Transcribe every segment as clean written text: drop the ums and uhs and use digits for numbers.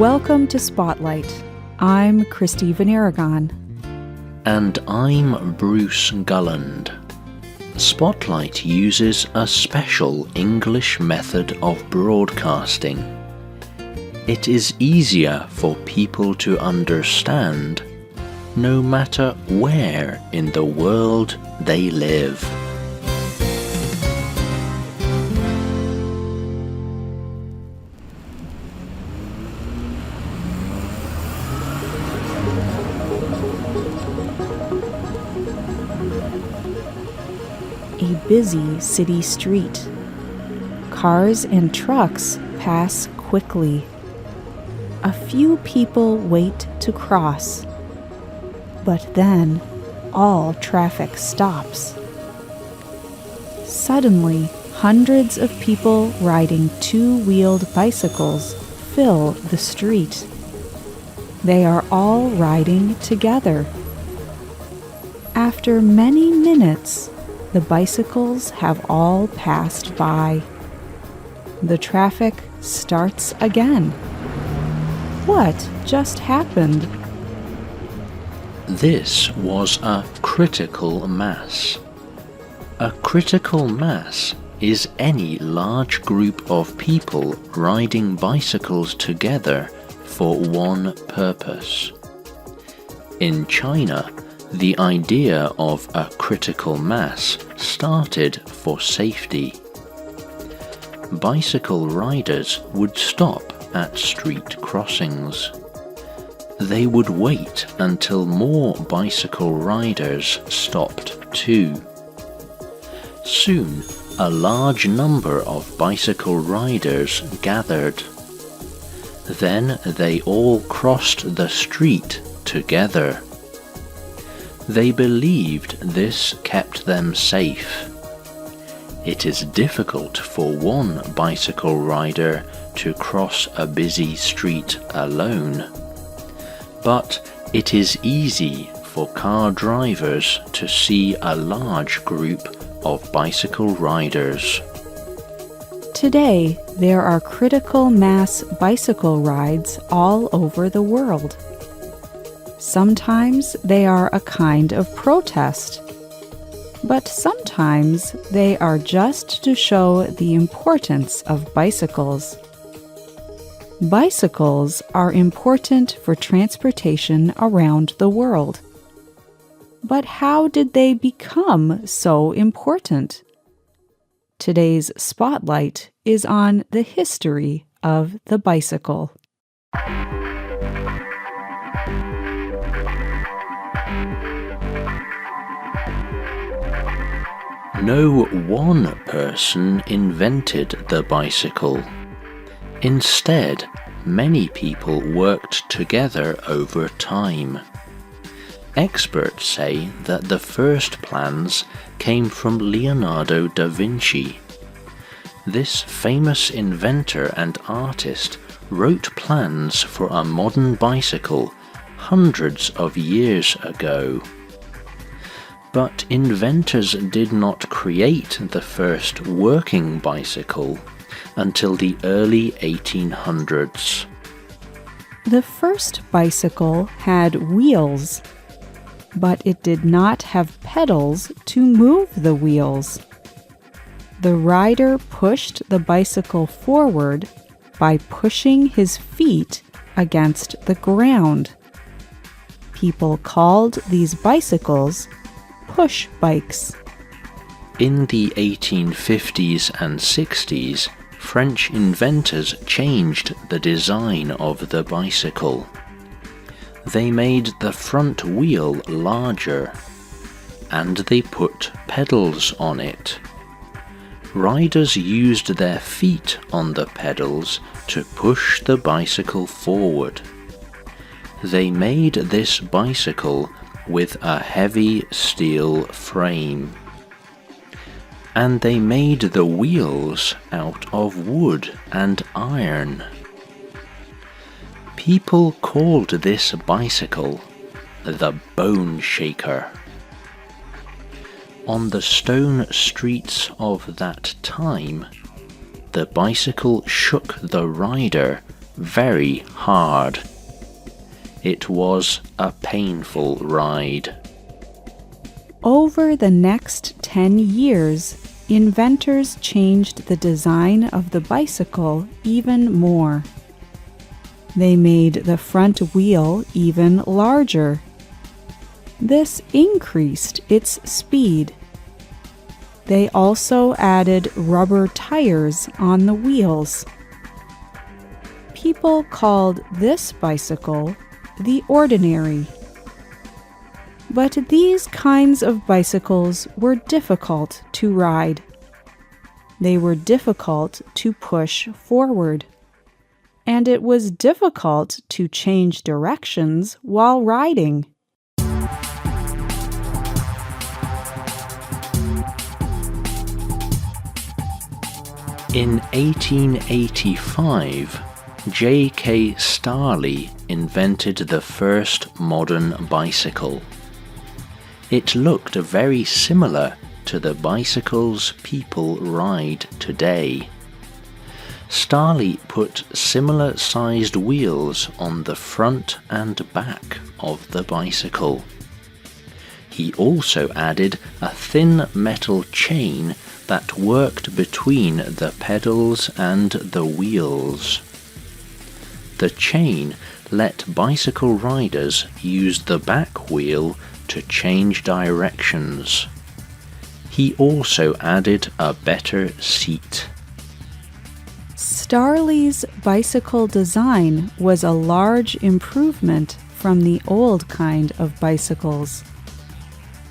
Welcome to Spotlight. I'm Christy Van Arragon. And I'm Bruce Gulland. Spotlight uses a special English method of broadcasting. It is easier for people to understand, no matter where in the world they live. A busy city street. Cars and trucks pass quickly. A few people wait to cross. But then, all traffic stops. Suddenly, hundreds of people riding two-wheeled bicycles fill the street. They are all riding together. After many minutes, the bicycles have all passed by. The traffic starts again. What just happened? This was a critical mass. A critical mass is any large group of people riding bicycles together for one purpose. In China, the idea of a critical mass started for safety. Bicycle riders would stop at street crossings. They would wait until more bicycle riders stopped too. Soon, a large number of bicycle riders gathered. Then they all crossed the street together. They believed this kept them safe. It is difficult for one bicycle rider to cross a busy street alone. But it is easy for car drivers to see a large group of bicycle riders. Today, there are critical mass bicycle rides all over the world. Sometimes they are a kind of protest, but sometimes they are just to show the importance of bicycles. Bicycles are important for transportation around the world. But how did they become so important? Today's spotlight is on the history of the bicycle. No one person invented the bicycle. Instead, many people worked together over time. Experts say that the first plans came from Leonardo da Vinci. This famous inventor and artist wrote plans for a modern bicycle hundreds of years ago. But inventors did not create the first working bicycle until the early 1800s. The first bicycle had wheels, but it did not have pedals to move the wheels. The rider pushed the bicycle forward by pushing his feet against the ground. People called these bicycles push bikes. In the 1850s and 60s, French inventors changed the design of the bicycle. They made the front wheel larger, and they put pedals on it. Riders used their feet on the pedals to push the bicycle forward. They made this bicycle with a heavy steel frame. And they made the wheels out of wood and iron. People called this bicycle the Bone Shaker. On the stone streets of that time, the bicycle shook the rider very hard. It was a painful ride. Over the next 10 years, inventors changed the design of the bicycle even more. They made the front wheel even larger. This increased its speed. They also added rubber tires on the wheels. People called this bicycle the ordinary. But these kinds of bicycles were difficult to ride. They were difficult to push forward. And it was difficult to change directions while riding. In 1885, J.K. Starley invented the first modern bicycle. It looked very similar to the bicycles people ride today. Starley put similar-sized wheels on the front and back of the bicycle. He also added a thin metal chain that worked between the pedals and the wheels. The chain let bicycle riders use the back wheel to change directions. He also added a better seat. Starley's bicycle design was a large improvement from the old kind of bicycles.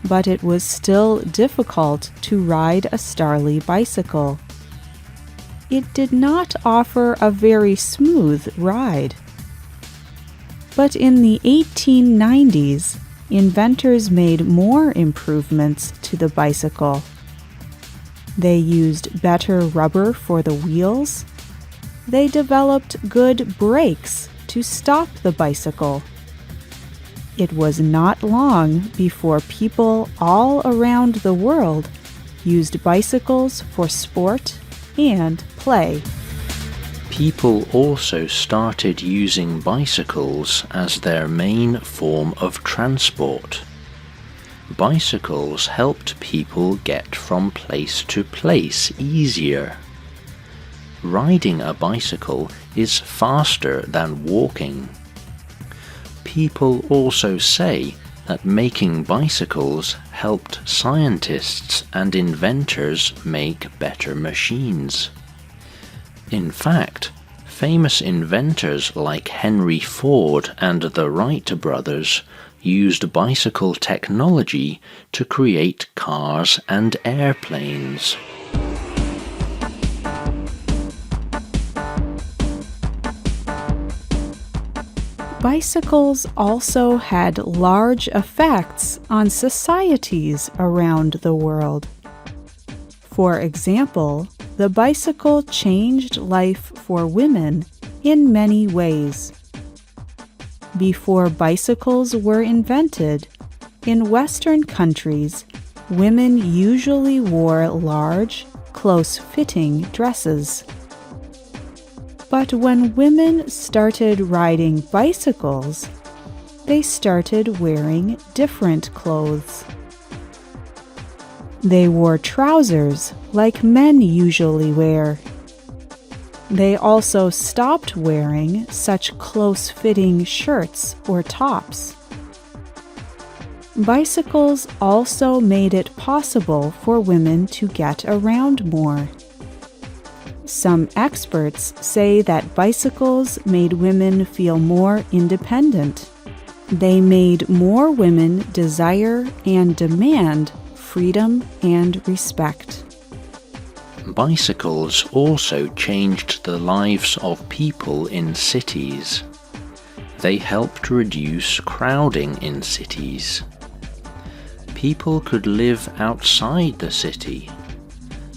But it was still difficult to ride a Starley bicycle. It did not offer a very smooth ride. But in the 1890s, inventors made more improvements to the bicycle. They used better rubber for the wheels. They developed good brakes to stop the bicycle. It was not long before people all around the world used bicycles for sport and play. People also started using bicycles as their main form of transport. Bicycles helped people get from place to place easier. Riding a bicycle is faster than walking. People also say that making bicycles helped scientists and inventors make better machines. In fact, famous inventors like Henry Ford and the Wright brothers used bicycle technology to create cars and airplanes. Bicycles also had large effects on societies around the world. For example, the bicycle changed life for women in many ways. Before bicycles were invented, in Western countries, women usually wore large, close-fitting dresses. But when women started riding bicycles, they started wearing different clothes. They wore trousers like men usually wear. They also stopped wearing such close-fitting shirts or tops. Bicycles also made it possible for women to get around more. Some experts say that bicycles made women feel more independent. They made more women desire and demand freedom and respect. Bicycles also changed the lives of people in cities. They helped reduce crowding in cities. People could live outside the city.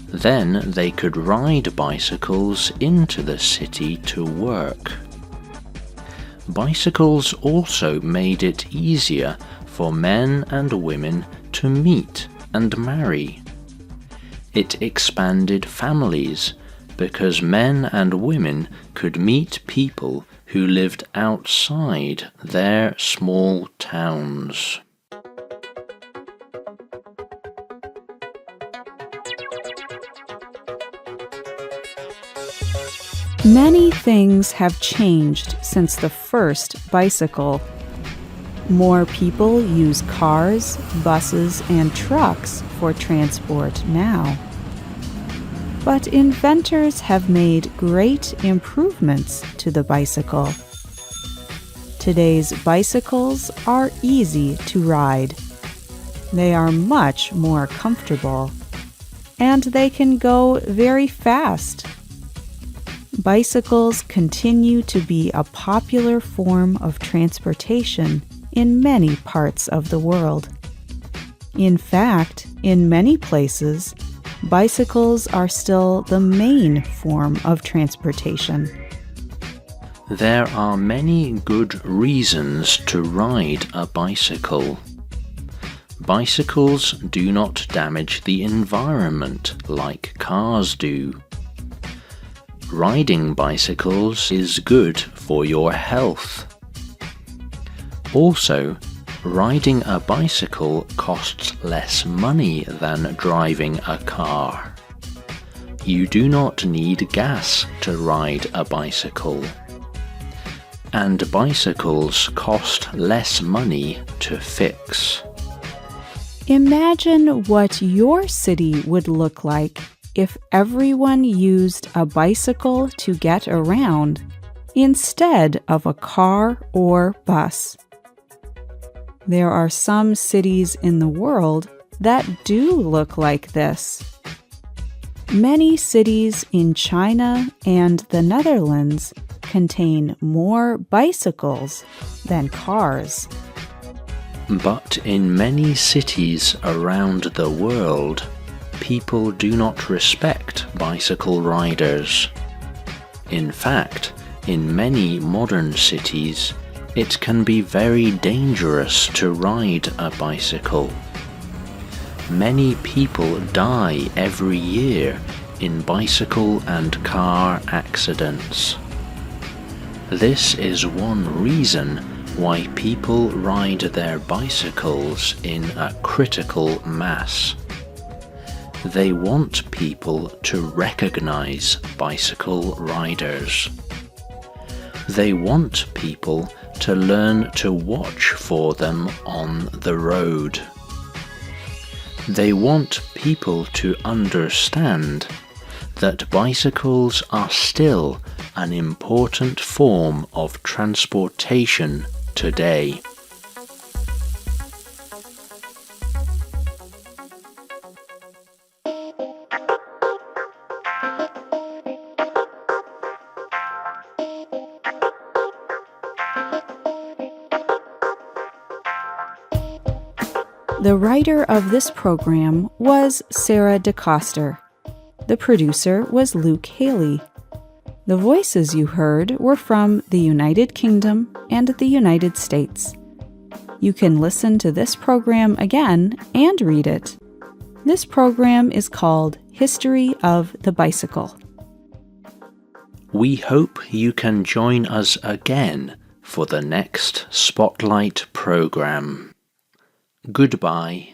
Then they could ride bicycles into the city to work. Bicycles also made it easier for men and women to meet and marry. It expanded families, because men and women could meet people who lived outside their small towns. Many things have changed since the first bicycle. More people use cars, buses, and trucks for transport now. But inventors have made great improvements to the bicycle. Today's bicycles are easy to ride. They are much more comfortable, and they can go very fast. Bicycles continue to be a popular form of transportation in many parts of the world. In fact, in many places, bicycles are still the main form of transportation. There are many good reasons to ride a bicycle. Bicycles do not damage the environment like cars do. Riding bicycles is good for your health. Also, riding a bicycle costs less money than driving a car. You do not need gas to ride a bicycle. And bicycles cost less money to fix. Imagine what your city would look like if everyone used a bicycle to get around instead of a car or bus. There are some cities in the world that do look like this. Many cities in China and the Netherlands contain more bicycles than cars. But in many cities around the world, people do not respect bicycle riders. In fact, in many modern cities, it can be very dangerous to ride a bicycle. Many people die every year in bicycle and car accidents. This is one reason why people ride their bicycles in a critical mass. They want people to recognize bicycle riders. They want people to learn to watch for them on the road. They want people to understand that bicycles are still an important form of transportation today. The writer of this program was Sarah DeCoster. The producer was Luke Haley. The voices you heard were from the United Kingdom and the United States. You can listen to this program again and read it. This program is called History of the Bicycle. We hope you can join us again for the next Spotlight program. Goodbye.